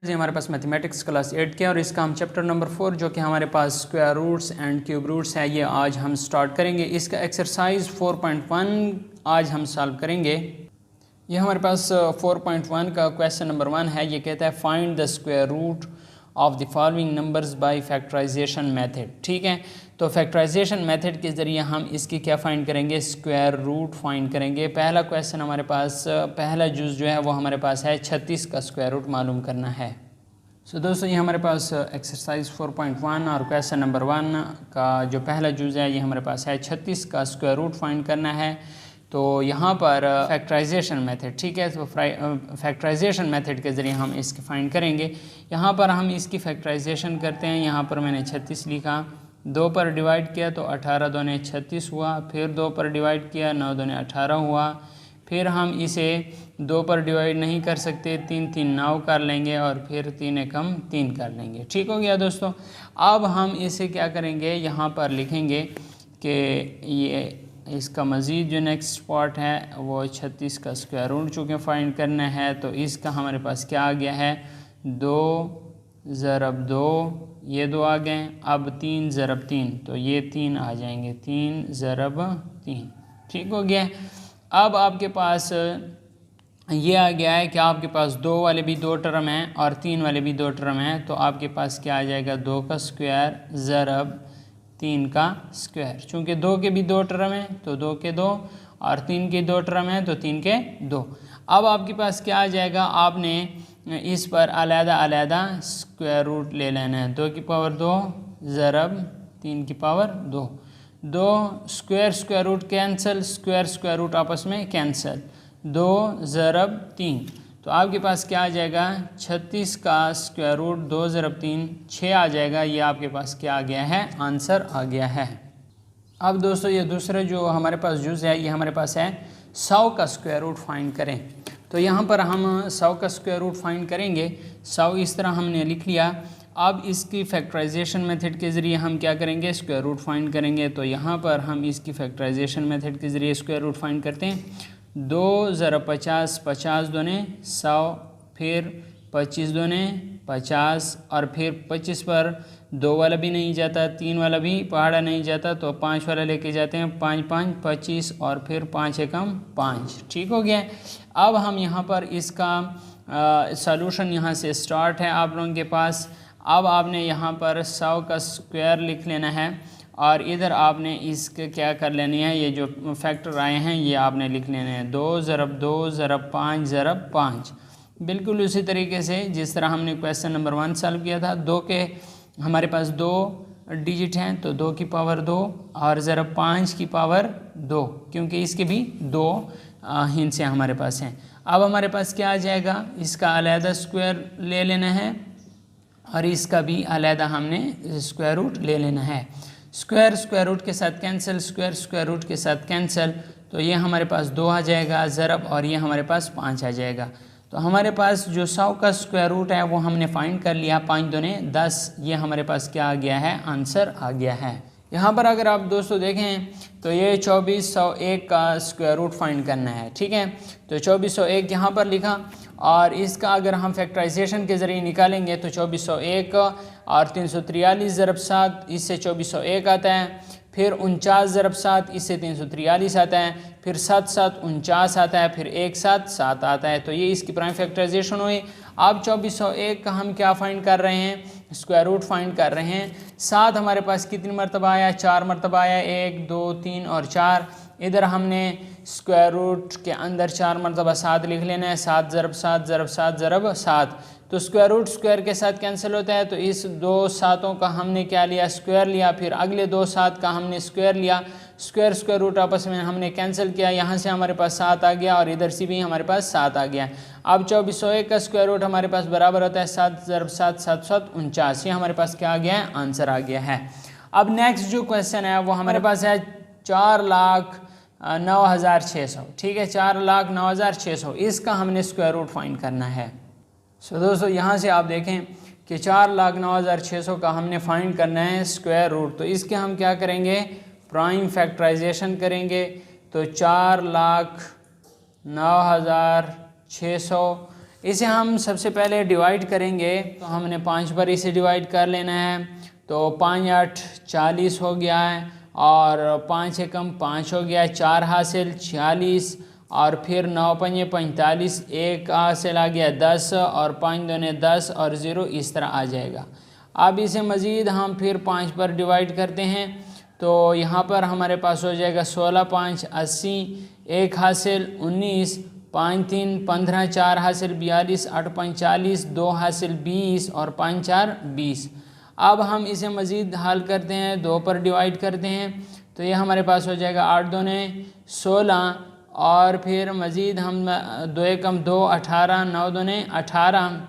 जी हमारे पास mathematics class 8 के और इसका हम चैप्टर नंबर 4 जो कि हमारे पास square roots and cube roots है ये आज हम स्टार्ट करेंगे। इसका एक्सरसाइज 4.1 आज हम सॉल्व करेंगे। ये हमारे पास 4.1 का क्वेश्चन नंबर 1 है। ये कहता है find the square root of the following numbers by factorisation method. ठीक है, तो फैक्टराइजेशन मेथड के ज़रिए हम इसकी क्या फाइंड करेंगे, स्क्वायर रूट फाइंड करेंगे। पहला क्वेश्चन हमारे पास, पहला जुज़ जो है वो हमारे पास है 36 का स्क्वायर रूट मालूम करना है। सो दोस्तों ये हमारे पास एक्सरसाइज 4.1 और क्वेश्चन नंबर 1 का जो पहला जुज़ है ये हमारे पास है 36 का स्क्वायर रूट फाइंड करना है। तो यहाँ पर फैक्टराइजेशन मेथड, ठीक है, तो फैक्टराइजेशन मेथड के ज़रिए हम इसकी फाइंड करेंगे। यहाँ पर हम इसकी फैक्टराइजेशन करते हैं। यहाँ पर मैंने 36 लिखा, 2 पर डिवाइड किया तो 18 दूने 36 हुआ, फिर 2 पर डिवाइड किया 9 दूने 18 हुआ, फिर हम इसे 2 पर डिवाइड नहीं कर सकते, 3 3 9 कर लेंगे और फिर 3 एकम 3 कर लेंगे। ठीक हो गया दोस्तों। अब हम इसे क्या करेंगे, यहाँ पर लिखेंगे कि ये इसका मज़ीद जो नेक्स्ट पार्ट है वो 36 का स्क्वायर रूट चूँकि फाइंड करना है, तो इसका हमारे पास क्या आ गया है, 2 ज़रब 2, ये 2 आ गए। अब 3 ज़रब 3, तो ये 3 आ जाएंगे, 3 ज़रब 3। ठीक हो गया। अब आपके पास ये आ गया है कि आपके पास 2 वाले भी 2 टर्म हैं और 3 वाले भी 2 टर्म हैं, तो आपके पास क्या आ जाएगा, 2 का स्क्वायर ज़रब 3 का स्क्वायर। चूँकि 2 के भी 2 टर्म हैं तो 2 के 2 और 3 के 2 टर्म हैं तो 3 के 2। अब आपके पास क्या आ जाएगा, आपने इस पर अलग-अलग स्क्वायर रूट ले लेना है। 2 की पावर 2 ज़रब 3 की power 2, 2 square root cancel, square root आपस में कैंसिल, 2 ज़रब 3, तो आपके पास क्या आ जाएगा, 36 का स्क्वायर रूट 2 ज़रब 3 6 आ जाएगा। ये आपके पास क्या आ गया है, आंसर आ गया है। अब दोस्तों ये दूसरा जो हमारे पास जुज़ है ये हमारे पास है 100 का स्क्वायर रूट फाइंड करें। तो यहाँ पर हम 100 का स्क्वायर रूट फाइंड करेंगे। 100 इस तरह हमने लिख लिया। अब इसकी फैक्टराइजेशन मेथड के ज़रिए हम क्या करेंगे, स्क्वायर रूट फाइंड करेंगे। तो यहाँ पर हम इसकी फैक्टराइजेशन मेथड के ज़रिए स्क्वायर रूट फाइंड करते हैं। 2 ज़रब 50, 50 दूने 100, फिर 25 दूने 50 और फिर 25 पर 2 वाला भी नहीं जाता, 3 वाला भी पहाड़ा नहीं जाता, तो 5 वाला लेके जाते हैं, 5 5 25 और फिर 5 एकम 5। ठीक हो गया। अब हम यहाँ पर इसका सॉल्यूशन यहाँ से स्टार्ट है आप लोगों के पास। अब आपने यहाँ पर 100 का स्क्वायर लिख लेना है और इधर आपने इसके क्या कर लेनी है, ये जो फैक्टर आए हैं ये आपने लिख लेने हैं, 2 ज़रब 2 ज़रब 5 ज़रब 5। बिल्कुल उसी तरीके से जिस तरह हमने क्वेश्चन नंबर 1 सॉल्व किया था। 2 के हमारे पास 2 डिजिट हैं तो 2 की पावर 2 और ज़रब 5 की पावर 2, क्योंकि इसके भी 2 हिंसे हमारे पास हैं। अब हमारे पास क्या आ जाएगा, इसका अलहदा स्क्वायर ले लेना है और इसका भी अलहदा हमने स्क्वायर रूट ले लेना है। स्क्वायर रूट के साथ कैंसिल, स्क्वायर रूट के साथ कैंसिल, तो ये हमारे पास 2 आ जाएगा ज़रब और ये हमारे पास 5 आ जाएगा। तो हमारे पास जो 100 का स्क्वायर रूट है वो हमने फाइंड कर लिया, 5 दूने 10, ये हमारे पास क्या आ गया है, आंसर आ गया है। यहाँ पर अगर आप दोस्तों देखें तो ये 2401 का स्क्वायर रूट फाइंड करना है। ठीक है, तो 2401 यहाँ पर लिखा और इसका अगर हम फैक्टराइजेशन के ज़रिए निकालेंगे तो 2401 और 343 ज़रब 7, इससे 2401 आता है, फिर 49 ज़रब 7, इससे 343 आता है, फिर 7 7 49 आता है, फिर 1 7 7 आता है। तो ये इसकी प्राइम फैक्टराइजेशन हुई। अब 2401 का हम क्या फाइंड कर रहे हैं, स्क्वायर रूट फाइंड कर रहे हैं। 7 हमारे पास कितनी मरतबा आया, 4 मरतबा आया, 1 2 3 और 4। इधर हमने स्क्वायर रूट के अंदर 4 मरतबा 7 लिख लेना है, 7 ज़रब 7 ज़रब 7 ज़रब 7। तो स्क्वायर रूट स्क्वायर के साथ कैंसिल होता है, तो इस 2 7 का हमने क्या लिया, स्क्वायर लिया, फिर अगले 2 7 का हमने स्क्वायर लिया, स्क्वायर रूट आपस में हमने कैंसिल किया, यहाँ से हमारे पास 7 आ गया और इधर से भी हमारे पास 7 आ गया। अब 2401 का स्क्वायर रूट हमारे पास बराबर होता है 7 ज़रब 7 7 7 49, ये हमारे पास क्या आ गया है, आंसर आ गया है। अब नेक्स्ट जो क्वेश्चन है वो हमारे पास है 4,09,600। ठीक है, 4,09,600, इसका हमने स्क्वायर रूट फाइंड करना है। सो दोस्तों यहाँ से आप देखें कि 4,09,600 का हमने फाइंड करना है स्क्वायर रूट। तो इसके हम क्या करेंगे, प्राइम फैक्टराइजेशन करेंगे। तो 4,09,600 इसे हम सबसे पहले डिवाइड करेंगे, तो हमने 5 पर इसे डिवाइड कर लेना है। तो 5 8 40 हो गया है, और 5 एकम 5 हो गया है, 4 हासिल 46, और फिर 9 पंजे 45, 1 हासिल आ गया 10, और 5 दूने 10 और 0 इस तरह आ जाएगा। अब इसे मज़ीद हम फिर 5 पर डिवाइड करते हैं, तो यहाँ पर हमारे पास हो जाएगा 16 5 80, 1 हासिल 19, 5 3 15, 4 हासिल 42, 8 5 40, 2 हासिल 20 और 5 4 20। अब हम इसे मज़ीद हल करते हैं, 2 पर डिवाइड करते हैं, तो ये हमारे पास हो जाएगा 8 दूने 16, और फिर मज़ीद हम 2 एकम 2 18, 9 दूने 18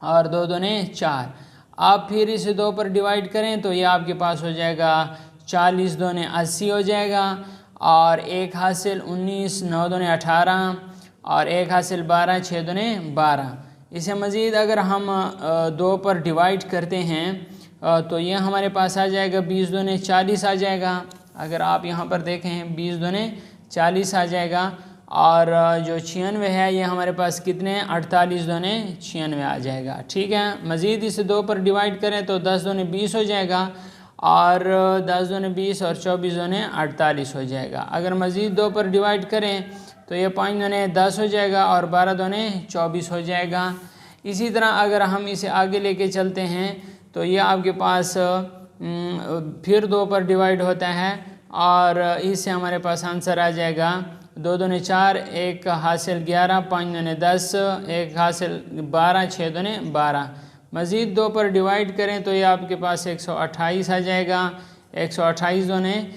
और 2 दूने 4। आप फिर इसे 2 पर डिवाइड करें तो ये आपके पास हो जाएगा 40 दूने 80 हो जाएगा, और 1 हासिल 19, 9 दूने 18 और 1 हासिल 12, 6 दूने 12। इसे मज़ीद अगर हम 2 पर डिवाइड करते हैं तो ये हमारे पास आ जाएगा 20 दूने 40 आ जाएगा। अगर आप यहाँ पर देखें 20 दूने 40 आ जाएगा, और जो 96 है ये हमारे पास कितने 48 दूने 96 आ जाएगा। ठीक है, मज़ीद इसे 2 पर डिवाइड करें तो 10 दूने 20 हो जाएगा, और 10 दूने 20 और 24 दूने 48 हो जाएगा। अगर मज़ीद 2 पर डिवाइड करें तो ये 5 दूने 10 हो जाएगा, और 12 दूने 24 हो जाएगा। इसी तरह अगर हम इसे आगे लेके चलते हैं तो ये आपके पास फिर 2 पर डिवाइड होता है, और इससे हमारे पास आंसर आ जाएगा 2 दूने 4, 1 हासिल 11, 5 दूने 10, 1 हासिल 12, 6 दूने 12। मज़ीद 2 पर डिवाइड करें तो ये आपके पास 128 आ जाएगा, 128 दूने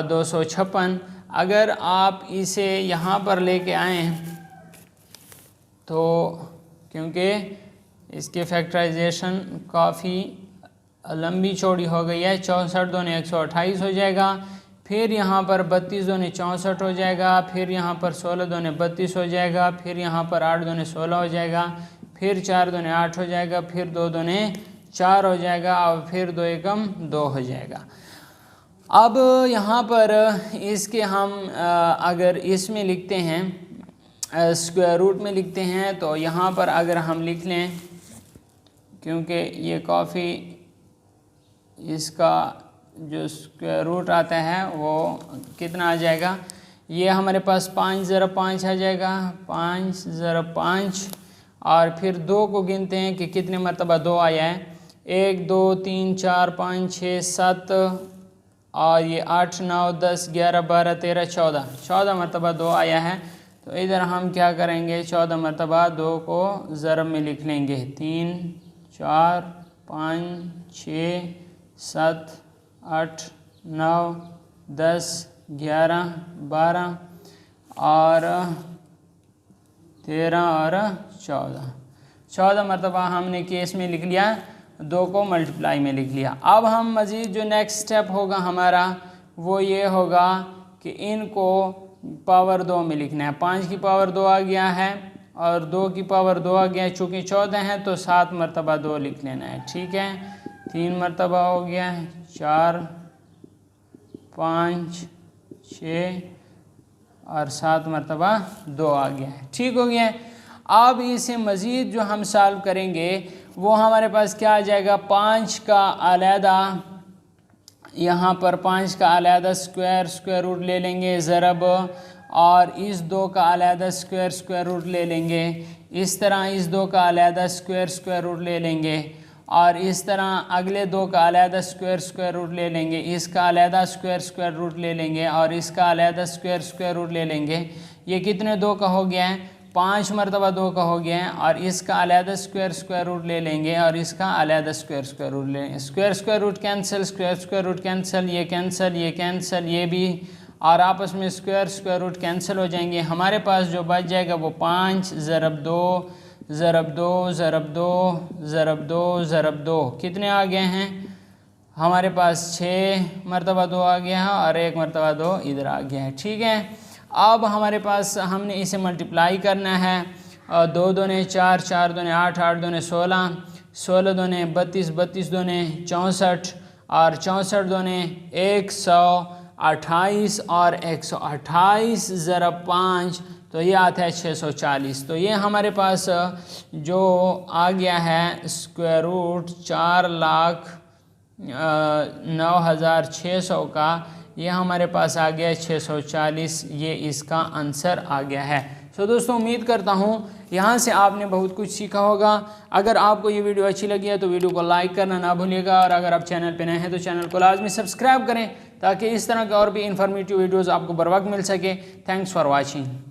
256। अगर आप इसे यहाँ पर लेके आएँ तो क्योंकि इसके फैक्टराइजेशन काफ़ी लंबी चौड़ी हो गई है, 64 दूने 128 हो जाएगा, फिर यहाँ पर 32 दूने 64 हो जाएगा, फिर यहाँ पर 16 दूने 32 हो जाएगा, फिर यहाँ पर 8 दूने 16 हो जाएगा, फिर 4 दूने 8 हो जाएगा, फिर 2 दूने 4 हो जाएगा, और फिर 2 एकम 2 हो जाएगा। अब यहाँ पर इसके हम अगर इसमें लिखते हैं स्क्वायर रूट में लिखते हैं, तो यहाँ पर अगर हम लिख लें, क्योंकि ये काफ़ी इसका जो स्क्वायर रूट आता है वो कितना आ जाएगा, ये हमारे पास 5 ज़रा 5 आ जाएगा, 5 ज़रा 5, और फिर 2 को गिनते हैं कि कितने मरतबा 2 आया है, 1 2 3 4 5 6 7, और ये 8 9 10 11 12 13 14 मरतबा 2 आया है। तो इधर हम क्या करेंगे, 14 मरतबा 2 को ज़रब में लिख लेंगे, 3 4 5 6 7 8 9 10 11 12 और 13 और 14 मरतबा हमने केस में लिख लिया, 2 को मल्टीप्लाई में लिख लिया। अब हम मज़ीद जो नेक्स्ट स्टेप होगा हमारा वो ये होगा कि इनको पावर 2 में लिखना है। 5 की पावर 2 आ गया है और 2 की पावर 2 आ गया है, चूँकि 14 है तो 7 मरतबा 2 लिख लेना है। ठीक है, 3 मरतबा हो गया है, 4 5 6 और 7 मरतबा 2 आ गया है। ठीक हो गया है। अब इसे मज़ीद जो हम सॉल्व करेंगे वो हमारे पास क्या आ जाएगा, 5 का अलहदा, यहाँ पर 5 का अलहदा स्क्वायर रूट ले लेंगे ज़रब, और इस 2 का अलहदा स्क्वायर रूट ले लेंगे, इस तरह इस 2 का अलहदा स्क्वायर रूट ले लेंगे, और इस तरह अगले 2 का अलहदा स्क्वायर रूट ले लेंगे, इसका अलहदा स्क्वायर रूट ले लेंगे, और इसका अलहदा स्क्वायर रूट ले लेंगे। ये कितने 2 का हो गया है, 5 मरतबा 2 का हो गया है, और इसका अलहदा स्क्वायर रूट ले लेंगे, और इसका अलहदा स्क्वायर रूट ले लेंगे। Square root cancel, square root cancel, ये कैंसिल, ये कैंसिल, ये भी, और आपस में स्क्वायर रूट कैंसिल हो जाएंगे। हमारे पास जो बच जाएगा वो 5 ज़रब 2 ज़रब 2 ज़रब 2 ज़रब 2 ज़रब 2 कितने आ गए हैं हमारे पास, 6 मरतबा 2 आ गया है, और 1 मरतबा 2 इधर आ गया है। ठीक है, अब हमारे पास हमने इसे मल्टीप्लाई करना है, 2 दूने 4, 4 दूने 8, 8 दूने 16, 16 दूने 32, 32 दूने 64, और 64 दूने 128, और 128 ज़रब 5 तो ये आता है 640। तो ये हमारे पास जो आ गया है स्क्वायर रूट 4,09,600 का, ये हमारे पास आ गया 640। ये इसका आंसर आ गया है। सो दोस्तों उम्मीद करता हूँ यहाँ से आपने बहुत कुछ सीखा होगा। अगर आपको ये वीडियो अच्छी लगी है तो वीडियो को लाइक करना ना भूलिएगा, और अगर आप चैनल पे नए हैं तो चैनल को लाजमी सब्सक्राइब करें ताकि इस तरह के और भी इंफॉर्मेटिव वीडियोज़ आपको बर वक्त मिल सके। Thanks for watching.